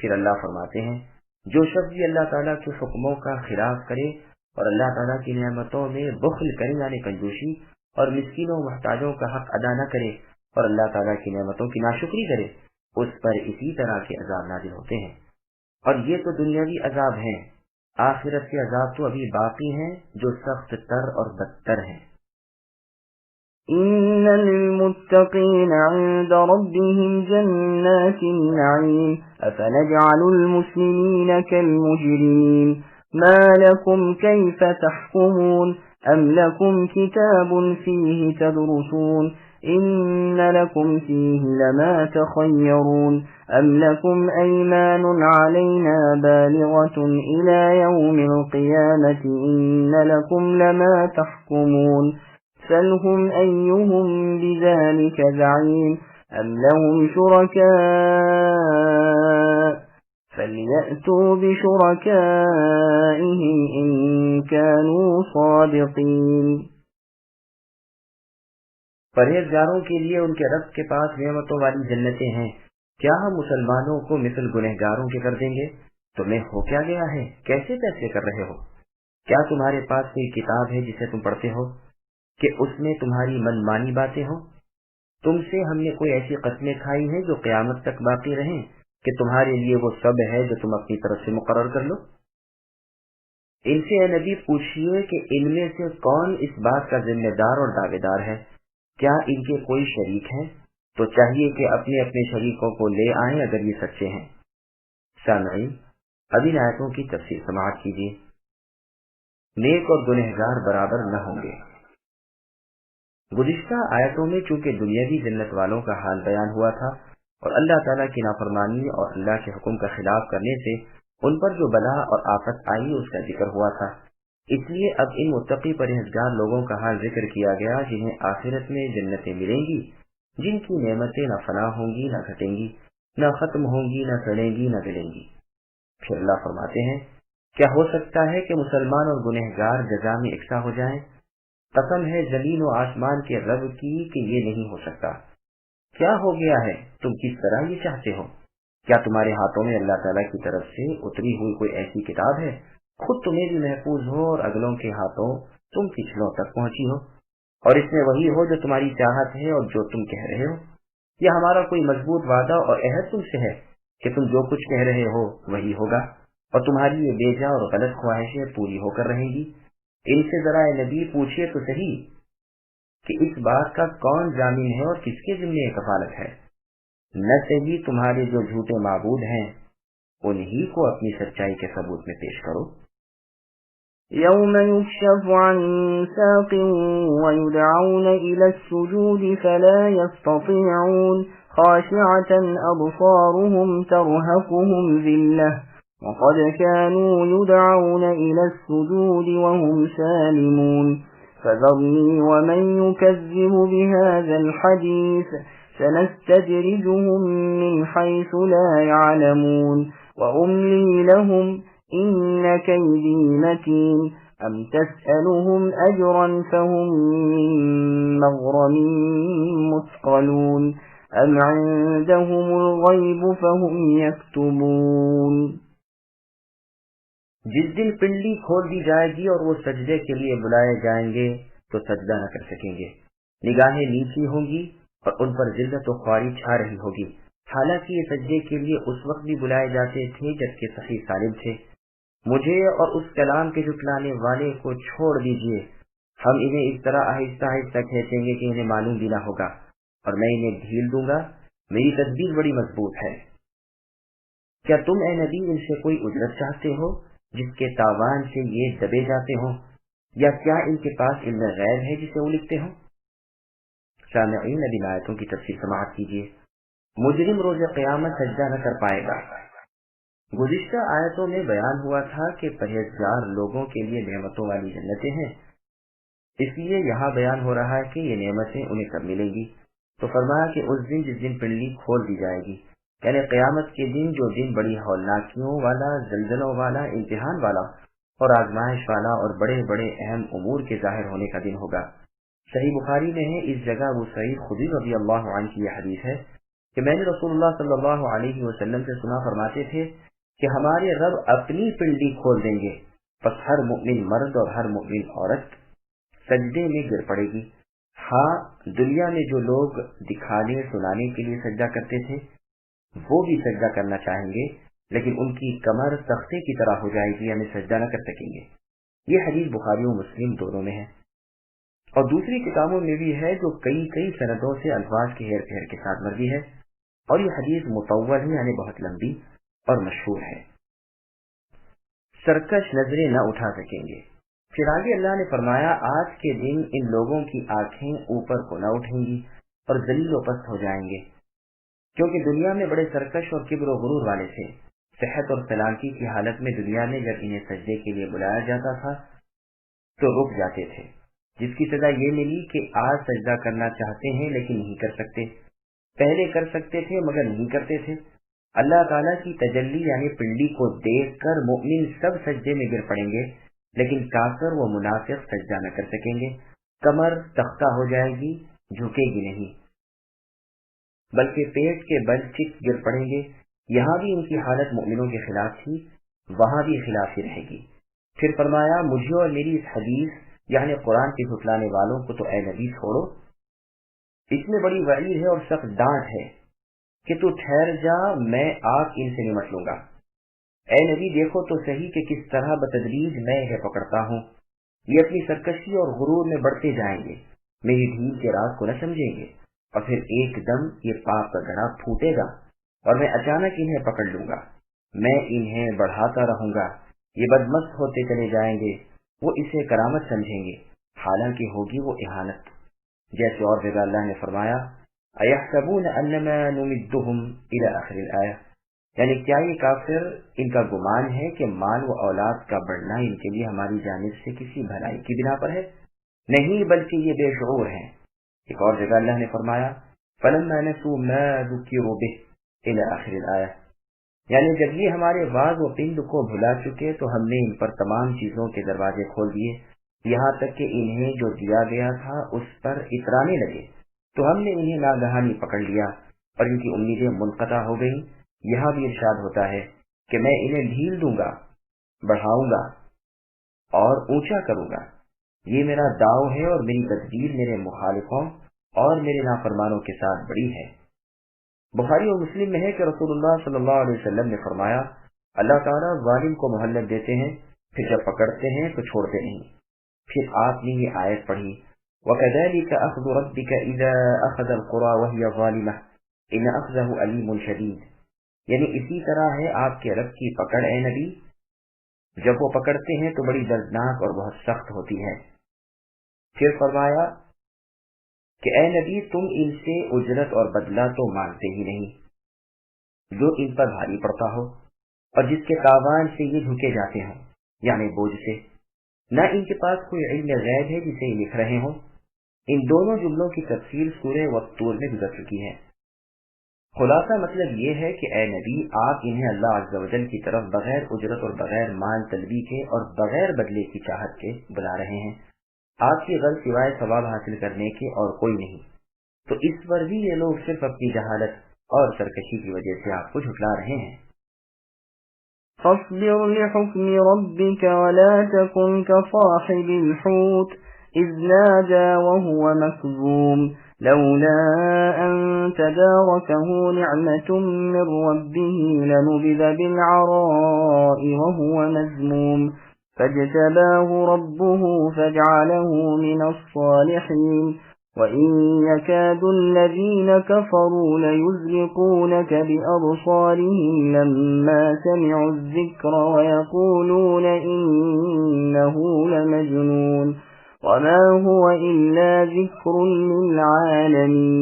پھر اللہ فرماتے ہیں جو شخص بھی اللہ تعالیٰ کے حکموں کا خلاف کرے اور اللہ تعالیٰ کی نعمتوں میں بخل کرے یعنی کنجوسی اور مسکینوں محتاجوں کا حق ادا نہ کرے اور اللہ تعالیٰ کی نعمتوں کی ناشکری کرے، اس پر اسی طرح کے عذاب نازل ہوتے ہیں، اور یہ تو دنیاوی عذاب ہیں، آخرت کے عذاب تو ابھی باقی ہیں جو سخت تر اور بدتر ہیں۔ إن للمتقين عند ربهم جنات النعيم أفنجعل المسلمين كالمجرمين ما لكم كيف تحكمون أم لكم كتاب فيه تدرسون إن لكم فيه لما تخيرون أم لكم أيمان علينا بالغة إلى يوم القيامة إن لكم لما تحكمون سلهم أيهم بذلك زعيم أم لهم شركاء فليأتوا بشركائهم إن كانوا صادقين۔ پرہیزگاروں کے لیے ان کے رب کے پاس نعمتوں والی جنتیں ہیں، کیا ہم مسلمانوں کو مثل گنہگاروں کے کر دیں گے؟ تمہیں ہو کیا گیا ہے، کیسے فیصلے کر رہے ہو؟ کیا تمہارے پاس کوئی کتاب ہے جسے تم پڑھتے ہو کہ اس میں تمہاری من مانی باتیں ہوں؟ تم سے ہم نے کوئی ایسی قسمیں کھائی ہیں جو قیامت تک باقی رہیں کہ تمہارے لیے وہ سب ہے جو تم اپنی طرف سے مقرر کر لو؟ ان سے اے نبی پوچھئے کہ ان میں سے کون اس بات کا ذمہ دار اور دعوے دار ہے؟ کیا ان کے کوئی شریک ہیں؟ تو چاہیے کہ اپنے اپنے شریکوں کو لے آئیں اگر یہ سچے ہیں۔ سامعین، اب ان آیتوں کی تفسیر سماعت کیجیے۔ نیک اور گنہگار برابر نہ ہوں گے۔ گزشتہ آیتوں میں چونکہ دنیاوی جنت والوں کا حال بیان ہوا تھا اور اللہ تعالیٰ کی نافرمانی اور اللہ کے حکم کا خلاف کرنے سے ان پر جو بلا اور آفت آئی اس کا ذکر ہوا تھا، اس لیے اب ان متقی پرہیزگار لوگوں کا حال ذکر کیا گیا جنہیں آخرت میں جنتیں ملیں گی جن کی نعمتیں نہ فنا ہوں گی نہ گھٹیں گی، نہ ختم ہوں گی، نہ سڑیں گی نہ گلیں گی۔ پھر اللہ فرماتے ہیں، کیا ہو سکتا ہے کہ مسلمان اور گنہگار جزا میں یکساں ہو جائیں؟ قسم ہے زمین و آسمان کے رب کی کہ یہ نہیں ہو سکتا۔ کیا ہو گیا ہے، تم کس طرح یہ چاہتے ہو؟ کیا تمہارے ہاتھوں میں اللہ تعالیٰ کی طرف سے اتری ہوئی کوئی ایسی کتاب ہے، خود تمہیں بھی محفوظ ہو اور اگلوں کے ہاتھوں تم پچھلوں تک پہنچی ہو، اور اس میں وہی ہو جو تمہاری چاہت ہے اور جو تم کہہ رہے ہو؟ یا ہمارا کوئی مضبوط وعدہ اور عہد تم سے ہے کہ تم جو کچھ کہہ رہے ہو وہی ہوگا، اور تمہاری یہ بے جا اور غلط خواہشیں پوری ہو کر رہیں گی؟ ان سے ذرا اے نبی پوچھئے تو صحیح کہ اس بات کا کون ضامن ہے اور کس کے ذمے یہ کفالت ہے؟ نہ صحیح تمہارے جو جھوٹے معبود ہیں انہی کو اپنی سچائی کے ثبوت میں پیش کرو۔ يوم يكشف عن ساق ويدعون إلى السجود فلا يستطيعون خاشعة أبصارهم ترهقهم ذلة وقد كانوا يدعون إلى السجود وهم سالمون فذرني ومن يكذب بهذا الحديث سنستدرجهم من حيث لا يعلمون وأملي لهم إن كيدي متين أم تسألهم أجرا فهم من مغرم مثقلون أم عندهم الغيب فهم يكتبون۔ جس دن پنڈلی کھول دی جائے گی اور وہ سجدے کے لیے بلائے جائیں گے تو سجدہ نہ کر سکیں گے، نگاہیں نیچی ہوں گی اور ان پر ذلت و خواری چھا رہی ہوگی، حالانکہ یہ سجدے کے لیے اس وقت بھی بلائے جاتے تھے جبکہ صحیح سالم تھے۔ مجھے اور اس کلام کے جھٹلانے والے کو چھوڑ دیجئے، ہم انہیں اس طرح آہستہ آہستہ کھینچیں گے کہ انہیں معلوم بھی نہ ہوگا، اور میں انہیں ڈھیل دوں گا، میری تدبیر بڑی مضبوط ہے۔ کیا تم اے نبی ان سے کوئی اجرت چاہتے ہو جس کے تاوان سے یہ دبے جاتے ہوں، یا کیا ان کے پاس علم غیب ہے جسے وہ لکھتے ہوں؟ سامعین، اب ان آیتوں کی تفسیر سماعت کیجیے۔ مجرم روز قیامت سجدہ نہ کر پائے گا۔ گزشتہ آیتوں میں بیان ہوا تھا کہ پرہیزگار لوگوں کے لیے نعمتوں والی جنتیں ہیں، اس لیے یہاں بیان ہو رہا ہے کہ یہ نعمتیں انہیں کب ملیں گی۔ تو فرمایا کہ اس دن جس دن پنڈلی کھول دی جائے گی، یعنی قیامت کے دن، جو دن بڑی ہولناکیوں والا، زلزلوں والا، امتحان والا اور آزمائش والا اور بڑے بڑے اہم امور کے ظاہر ہونے کا دن ہوگا۔ صحیح بخاری میں ہے، اس جگہ ابو سعید خدری رضی اللہ عنہ کی یہ حدیث ہے کہ میں نے رسول اللہ صلی اللہ علیہ وسلم سے سنا، فرماتے تھے کہ ہمارے رب اپنی پنڈلی کھول دیں گے، پس ہر مؤمن مرد اور ہر مؤمن عورت سجدے میں گر پڑے گی۔ ہاں، دنیا میں جو لوگ دکھانے سنانے کے لیے سجدہ کرتے تھے وہ بھی سجدہ کرنا چاہیں گے، لیکن ان کی کمر تختے کی طرح ہو جائے گی، ہمیں سجدہ نہ کر سکیں گے۔ یہ حدیث بخاری و مسلم دونوں میں ہے، اور دوسری کتابوں میں بھی ہے جو کئی سندوں سے الفاظ کے ہیر پھیر کے ساتھ مروی ہے، اور یہ حدیث مطول ہے، یعنی بہت لمبی اور مشہور ہے۔ سرکش نظریں نہ اٹھا سکیں گے۔ پھر آگے اللہ نے فرمایا، آج کے دن ان لوگوں کی آنکھیں اوپر کو نہ اٹھیں گی اور ذلیل و پست ہو جائیں گے، کیونکہ دنیا میں بڑے سرکش اور کبر و غرور والے تھے۔ صحت اور سلامتی کی حالت میں دنیا میں جب انہیں سجدے کے لیے بلایا جاتا تھا تو رک جاتے تھے، جس کی سزا یہ ملی کہ آج سجدہ کرنا چاہتے ہیں لیکن نہیں کر سکتے، پہلے کر سکتے تھے مگر نہیں کرتے تھے۔ اللہ تعالیٰ کی تجلی یعنی پنڈلی کو دیکھ کر مومن سب سجدے میں گر پڑیں گے، لیکن کافر و منافق سجدہ نہ کر سکیں گے، کمر تختہ ہو جائے گی، جھکے گی نہیں، بلکہ پیٹ کے بل چک گر پڑیں گے۔ یہاں بھی ان کی حالت مومنوں کے خلاف تھی، وہاں بھی خلاف ہی رہے گی۔ پھر فرمایا، مجھے اور میری اس حدیث یعنی قرآن کے جھٹلانے والوں کو تو اے نبی چھوڑو، اس میں بڑی وعید ہے اور سخت ڈانٹ ہے کہ تو ٹھہر جا، میں آگ ان سے نمٹ لوں گا۔ اے نبی دیکھو تو صحیح کہ کس طرح بتدریج میں انہیں پکڑتا ہوں، یہ اپنی سرکشی اور غرور میں بڑھتے جائیں گے، میری ڈھیل کے راز کو نہ سمجھیں گے، اور پھر ایک دم یہ پاپ کا گڑھا پھوٹے گا اور میں اچانک انہیں پکڑ لوں گا، میں انہیں بڑھاتا رہوں گا، یہ بدمست ہوتے چلے جائیں گے، وہ اسے کرامت سمجھیں گے، حالانکہ ہوگی وہ اہانت۔ جیسے اور جگہ اللہ نے فرمایا، اَيَحْسَبُونَ أَنَّمَا نُمِدُّهُمْ إِلَى آخِرِ الْآيَةِ، یعنی کیا یہ کافر، ان کا گمان ہے کہ مال و اولاد کا بڑھنا ان کے لیے ہماری جانب سے کسی بھلائی کی بنا پر ہے؟ نہیں، بلکہ یہ بے شعور ہیں۔ ایک اور جگہ اللہ نے فرمایا، فلما نسوا ما ذكروا به الى آخر الآیہ، یعنی جب یہ ہمارے واز و پند کو بھلا چکے تو ہم نے ان پر تمام چیزوں کے دروازے کھول دیے، یہاں تک کہ انہیں جو دیا گیا تھا اس پر اترانے لگے تو ہم نے انہیں ناگہانی پکڑ لیا اور ان کی امیدیں منقطع ہو گئیں۔ یہاں بھی ارشاد ہوتا ہے کہ میں انہیں ڈھیل دوں گا، بڑھاؤں گا اور اونچا کروں گا، یہ میرا داؤ ہے اور میری تدبیر میرے مخالفوں اور میرے نافرمانوں کے ساتھ بڑی ہے۔ بخاری اور مسلم میں ہے کہ رسول اللہ صلی اللہ علیہ وسلم نے فرمایا، اللہ تعالیٰ ظالم کو مہلت دیتے ہیں، پھر جب پکڑتے ہیں تو چھوڑتے نہیں۔ پھر آپ نے یہ آیت پڑھی، وَكَذَلِكَ أَخْذُ رَبِّكَ إِذَا أَخَذَ الْقُرَى وَهِيَ ظَالِمَةٌ إِنَّ أَخْذَهُ أَلِيمٌ شَدِيدٌ، یعنی اسی طرح ہے آپ کے رب کی پکڑ اے نبی، جب وہ پکڑتے ہیں تو بڑی دردناک اور بہت سخت ہوتی ہے۔ پھر فرمایا کہ اے نبی تم ان سے اجرت اور بدلہ تو مانگتے ہی نہیں، جو ان پر بھاری پڑتا ہو اور جس کے تاوان سے یہ جھکے جاتے ہوں، یعنی بوجھ سے، نہ ان کے پاس کوئی علم غیب ہے جسے لکھ رہے ہوں۔ ان دونوں جملوں کی تفصیل سورہ والطور میں گزر چکی ہے۔ خلاصہ مطلب یہ ہے کہ اے نبی آپ انہیں اللہ عز و جل کی طرف بغیر اجرت اور بغیر مال طلبی کے اور بغیر بدلے کی چاہت کے بلا رہے ہیں، آپ کی غرض سوائے ثواب حاصل کرنے کے اور کوئی نہیں، تو اس پر بھی یہ لوگ صرف اپنی جہالت اور سرکشی کی وجہ سے آپ کو جھٹلا رہے ہیں۔ فاصبر لحكم ربك ولا تكن كصاحب الحوت إذ نادى وهو مكظوم لولا أن تداركه نعمة من ربه لنبذ بالعراء وهو مذموم فاجتباه ربه فاجعله من الصالحين وإن يكاد الذين كفروا ليزلقونك بأبصارهم لما سمعوا الذكر ويقولون إنه لمجنون وما هو إلا ذكر للعالمين۔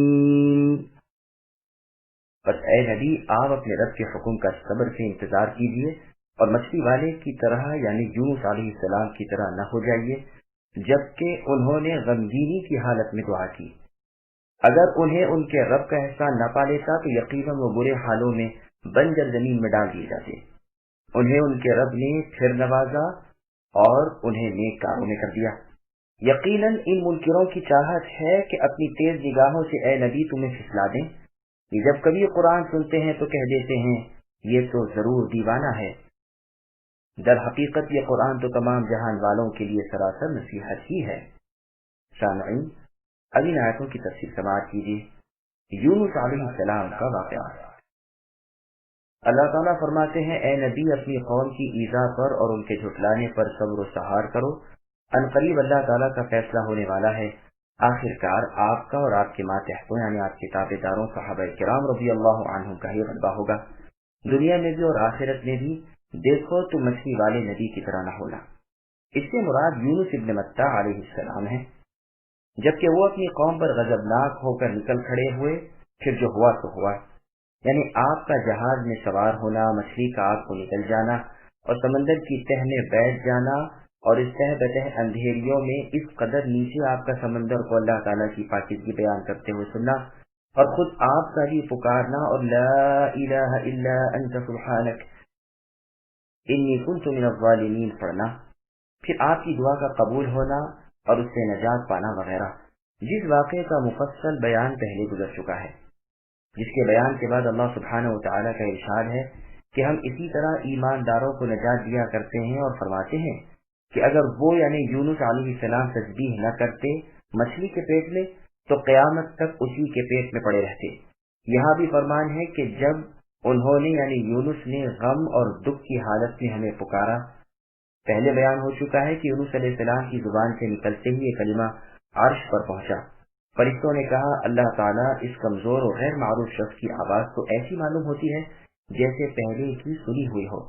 بس اے نبی آپ اپنے رب کے حکم کا صبر سے انتظار کیجیے اور مچھلی والے کی طرح یعنی یونس علیہ السلام کی طرح نہ ہو جائیے جبکہ انہوں نے غمگینی کی حالت میں دعا کی۔ اگر انہیں ان کے رب کا احسان نہ پا لیتا تو یقیناً وہ برے حالوں میں بنجر زمین میں ڈال دیے جاتے۔ انہیں ان کے رب نے پھر نوازا اور انہیں نیک کاروں میں کر دیا۔ یقیناً ان منکروں کی چاہت ہے کہ اپنی تیز نگاہوں سے اے نبی تمہیں پھسلا دیں، یہ جب کبھی قرآن سنتے ہیں تو کہہ دیتے ہیں یہ تو ضرور دیوانہ ہے، در حقیقت یہ قرآن تو تمام جہان والوں کے لیے سراسر نصیحت ہی ہے۔ سامعین اب ان آیتوں کی تفصیل سماعت کیجیے۔ یونس علیہ السلام کا واقعہ۔ اللہ تعالیٰ فرماتے ہیں اے نبی اپنی قوم کی ایذا پر اور ان کے جھٹلانے پر صبر و سہار کرو، ان قریب اللہ تعالیٰ کا فیصلہ ہونے والا ہے، آخر کار آپ کا اور آپ کے ماتحتوں یعنی آپ کے تابع داروں صحابہ کرام رضی اللہ عنہم کا ہی غلبہ ہوگا، دنیا میں بھی اور آخرت میں بھی۔ دیکھو تو مچھلی والے نبی کی طرح نہ ہونا۔ اس سے مراد یونس ابن متہ علیہ السلام ہے۔ جبکہ وہ اپنی قوم پر غضبناک ہو کر نکل کھڑے ہوئے، پھر جو ہوا تو ہوا، یعنی آپ کا جہاز میں سوار ہونا، مچھلی کا آگ کو نکل جانا اور سمندر کی تہ میں بیٹھ جانا اور اس تہ بتہ اندھیریوں میں اس قدر نیچے آپ کا سمندر کو اللہ تعالیٰ کی پاکیزگی بیان کرتے ہوئے سننا اور خود آپ کا بھی پکارنا اور لا الہ الا انت سبحانک انی کنت من الظالمین پڑھنا، پھر آپ کی دعا کا قبول ہونا اور اس سے نجات پانا وغیرہ، جس واقعے کا مفصل بیان پہلے گزر چکا ہے، جس کے بیان کے بعد اللہ سبحانہ و تعالیٰ کا ارشاد ہے کہ ہم اسی طرح ایمانداروں کو نجات دیا کرتے ہیں اور فرماتے ہیں کہ اگر وہ یعنی یونس علیہ السلام تسبیح نہ کرتے مچھلی کے پیٹ میں تو قیامت تک اسی کے پیٹ میں پڑے رہتے۔ یہاں بھی فرمان ہے کہ جب انہوں نے یعنی یونس نے غم اور دکھ کی حالت میں ہمیں پکارا، پہلے بیان ہو چکا ہے کہ یونس علیہ السلام کی زبان سے نکلتے ہی یہ کلمہ عرش پر پہنچا۔ فرشتوں نے کہا اللہ تعالیٰ اس کمزور اور غیر معروف شخص کی آواز تو ایسی معلوم ہوتی ہے جیسے پہلے کی سنی ہوئی ہو۔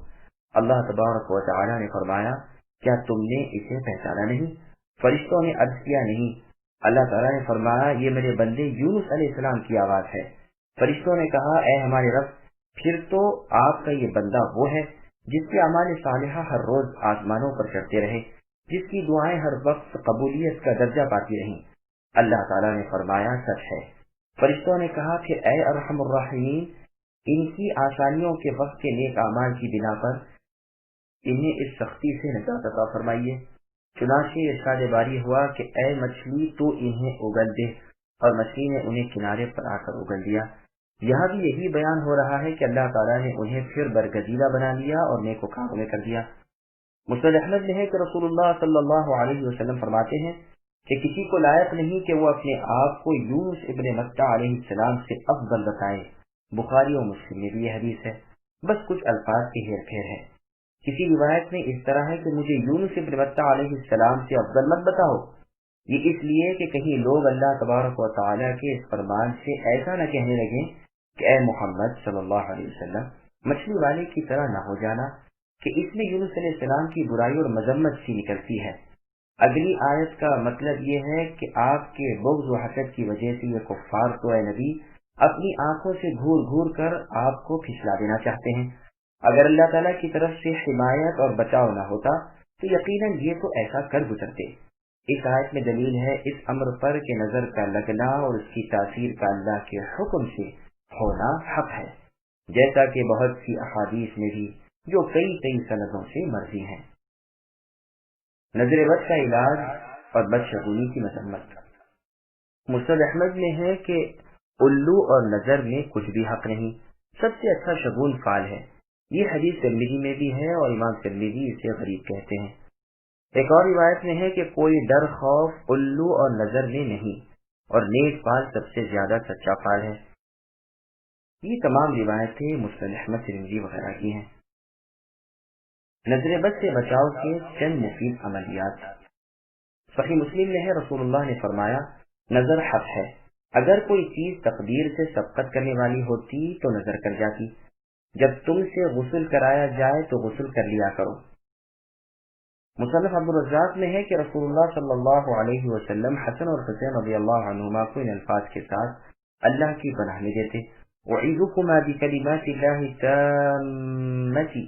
اللہ تبارک و تعالیٰ نے فرمایا کیا تم نے اسے پہچانا نہیں؟ فرشتوں نے عرض کیا نہیں۔ اللہ تعالیٰ نے فرمایا یہ میرے بندے یونس علیہ السلام کی آواز ہے۔ فرشتوں نے کہا اے ہمارے رب پھر تو آپ کا یہ بندہ وہ ہے جس کے اعمال صالحہ ہر روز آسمانوں پر چڑھتے رہے، جس کی دعائیں ہر وقت قبولیت کا درجہ پاتی رہیں۔ اللہ تعالیٰ نے فرمایا سچ ہے، فرشتوں نے کہا پھر اے ارحم الراحمین ان کی آسانیوں کے وقت کے نیک اعمال کی بنا پر انہیں اس سختی سے نجات عطا فرمائیے۔ چنانچہ ارشاد باری ہوا کہ اے مچھلی تو انہیں اگل دے، اور مچھلی نے انہیں کنارے پر آ کر اگل دیا۔ یہاں بھی یہی بیان ہو رہا ہے کہ اللہ تعالیٰ نے انہیں پھر برگزیدہ بنا لیا اور نیکوکاروں میں کر دیا۔ مسند احمد میں ہے کہ رسول اللہ صلی اللہ علیہ وسلم فرماتے ہیں کہ کسی کو لائق نہیں کہ وہ اپنے آپ کو یونس ابن متہ علیہ السلام سے افضل بتائے۔ بخاری اور مسلم میں بھی یہ حدیث ہے، بس کچھ الفاظ کی ہیر پھیر ہے۔ کسی روایت میں اس طرح ہے کہ مجھے یونس ابن متہ علیہ السلام سے افضل مت بتاؤ، یہ اس لیے کہ کہیں لوگ اللہ تبارک و تعالیٰ کے اس فرمان سے ایسا نہ کہنے لگیں کہ اے محمد صلی اللہ علیہ وسلم مچھلی والے کی طرح نہ ہو جانا، کہ اس میں یونس علیہ السلام کی برائی اور مذمت سی نکلتی ہے۔ اگلی آیت کا مطلب یہ ہے کہ آپ کے بغض و حسد کی وجہ سے یہ کفار تو اے نبی اپنی آنکھوں سے گھور گھور کر آپ کو پھسلا دینا چاہتے ہیں۔ اگر اللہ تعالیٰ کی طرف سے حمایت اور بچاؤ نہ ہوتا تو یقیناً یہ تو ایسا کر گزرتے۔ اس آیت میں دلیل ہے اس امر پر کہ نظر کا لگنا اور اس کی تاثیر کا اللہ کے حکم سے ہونا حق ہے، جیسا کہ بہت سی احادیث میں بھی جو کئی سندوں سے مرضی ہیں۔ نظر بد کا علاج اور بدشگونی کی مذمت۔ مسند احمد میں ہے کہ الو اور نظر میں کچھ بھی حق نہیں، سب سے اچھا شگون فال ہے۔ یہ حدیث ترمذی میں بھی ہے اور امام ترمذی اسے غریب کہتے ہیں۔ ایک اور روایت میں ہے کہ کوئی ڈر خوف الو اور نظر میں نہیں، اور نیک فال سب سے زیادہ سچا فال ہے۔ یہ تمام روایتیں مسند احمد ترمذی وغیرہ کی ہیں۔ نظر بد سے بچاؤ کے چند مفید عملیات۔ صحیح مسلم میں ہے رسول اللہ نے فرمایا نظر حق ہے، اگر کوئی چیز تقدیر سے سبقت کرنے والی ہوتی تو نظر کر جاتی، جب تم سے غسل کرایا جائے تو غسل کر لیا کرو۔ مصنف عبدالرزاق میں ہے کہ رسول اللہ صلی اللہ علیہ وسلم حسن اور حسین رضی اللہ عنہما کو ان الفاظ کے ساتھ اللہ کی پناہ میں دیتے، وَعِذُكُمَا بِكَلِمَاتِ اللَّهِ التَّامَّةِ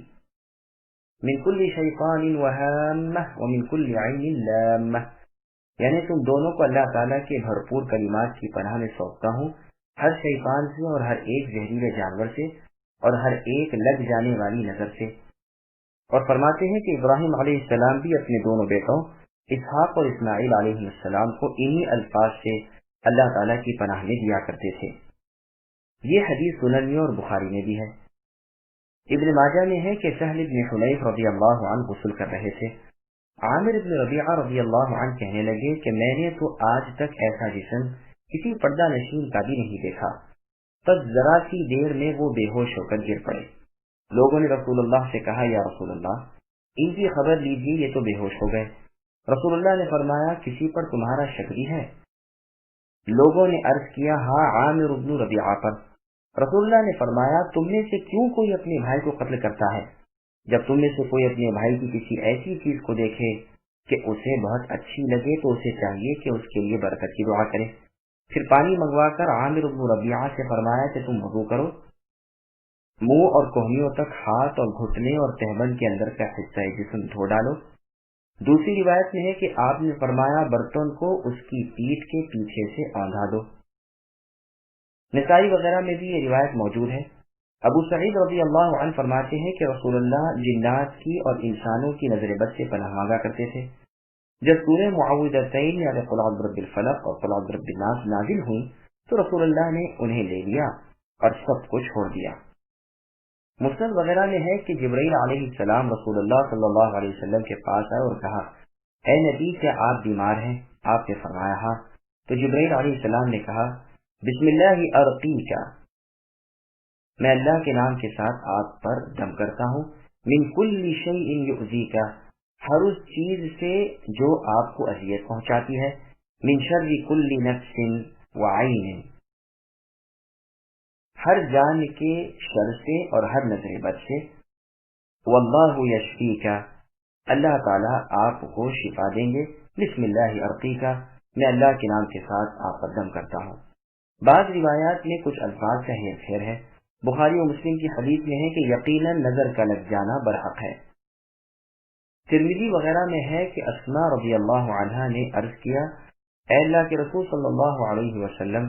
من کل شیطان وہامہ ومن کل عین لامہ، یعنی تم دونوں کو اللہ تعالیٰ کے بھرپور کلمات کی پناہ میں سونپتا ہوں، ہر شیطان سے اور ہر ایک زہریلے جانور سے اور ہر ایک لگ جانے والی نظر سے۔ اور فرماتے ہیں کہ ابراہیم علیہ السلام بھی اپنے دونوں بیٹوں اسحاق اور اسماعیل علیہ السلام کو انہی الفاظ سے اللہ تعالیٰ کی پناہ میں دیا کرتے تھے۔ یہ حدیث سنن میں اور بخاری میں بھی ہے۔ ابن ماجہ میں ہے کہ سہل بن حنیف رضی اللہ عنہ غسل کر رہے تھے، عامر بن ربیعہ رضی اللہ عنہ کہنے لگے کہ میں نے تو آج تک ایسا جسم کسی پردہ نشین کا بھی نہیں دیکھا، بس ذرا سی دیر میں وہ بے ہوش ہو کر گر پڑے۔ لوگوں نے رسول اللہ سے کہا یا رسول اللہ ان کی خبر لیجیے، یہ تو بے ہوش ہو گئے۔ رسول اللہ نے فرمایا کسی پر تمہارا شک بھی ہے؟ لوگوں نے عرض کیا ہاں عامر بن ربیعہ پر۔ رسول اللہ نے فرمایا تم میں سے کیوں کوئی اپنے بھائی کو قتل کرتا ہے؟ جب تم میں سے کوئی اپنے بھائی کی کسی ایسی چیز کو دیکھے کہ اسے بہت اچھی لگے تو اسے چاہیے کہ اس کے لیے برکت کی دعا کرے۔ پھر پانی منگوا کر عامر بن ربیعہ سے فرمایا کہ تم وضو کرو، منہ اور کوہنیوں تک ہاتھ اور گھٹنے اور تہبند کے اندر کا حصہ جسم دھو ڈالو۔ دوسری روایت میں ہے کہ آپ نے فرمایا برتن کو اس کی پیٹھ کے پیچھے سے اوندھا دو۔ نسائی وغیرہ میں بھی یہ روایت موجود ہے۔ ابو سعید رضی اللہ عنہ فرماتے ہیں کہ رسول اللہ جنات کی اور انسانوں کی نظر بد سے پناہ مانگا کرتے تھے۔ جب سورہ معوذتین یعنی قل اعوذ برب الفلق اور قل اعوذ برب الناس نازل ہوئی تو رسول اللہ نے انہیں لے لیا اور سب کو چھوڑ دیا۔ مسند وغیرہ میں ہے کہ جبرائیل علیہ السلام رسول اللہ صلی اللہ علیہ وسلم کے پاس آئے اور کہا اے نبی کیا آپ بیمار ہیں؟ آپ نے فرمایا ہاں۔ تو جبرائیل علیہ السلام نے کہا بسم اللہ ارقیک، میں اللہ کے نام کے ساتھ آپ پر دم کرتا ہوں، من کل شیء یؤذیک، ہر اس چیز سے جو آپ کو اذیت پہنچاتی ہے، من شر کل نفس وعین، ہر جان کے شر سے اور ہر نظر بد سے، واللہ یشفیک، اللہ تعالیٰ آپ کو شفا دیں گے، بسم اللہ ارقیک، میں اللہ کے نام کے ساتھ آپ پر دم کرتا ہوں۔ بعض روایات میں کچھ الفاظ کا ہیر پھیر ہے۔ بخاری و مسلم کی حدیث میں ہے کہ یقیناً نظر کا لگ جانا برحق ہے۔ ترمذی وغیرہ میں ہے کہ اسماء رضی اللہ عنہا نے عرض کیا اے اللہ کے رسول صلی اللہ علیہ وسلم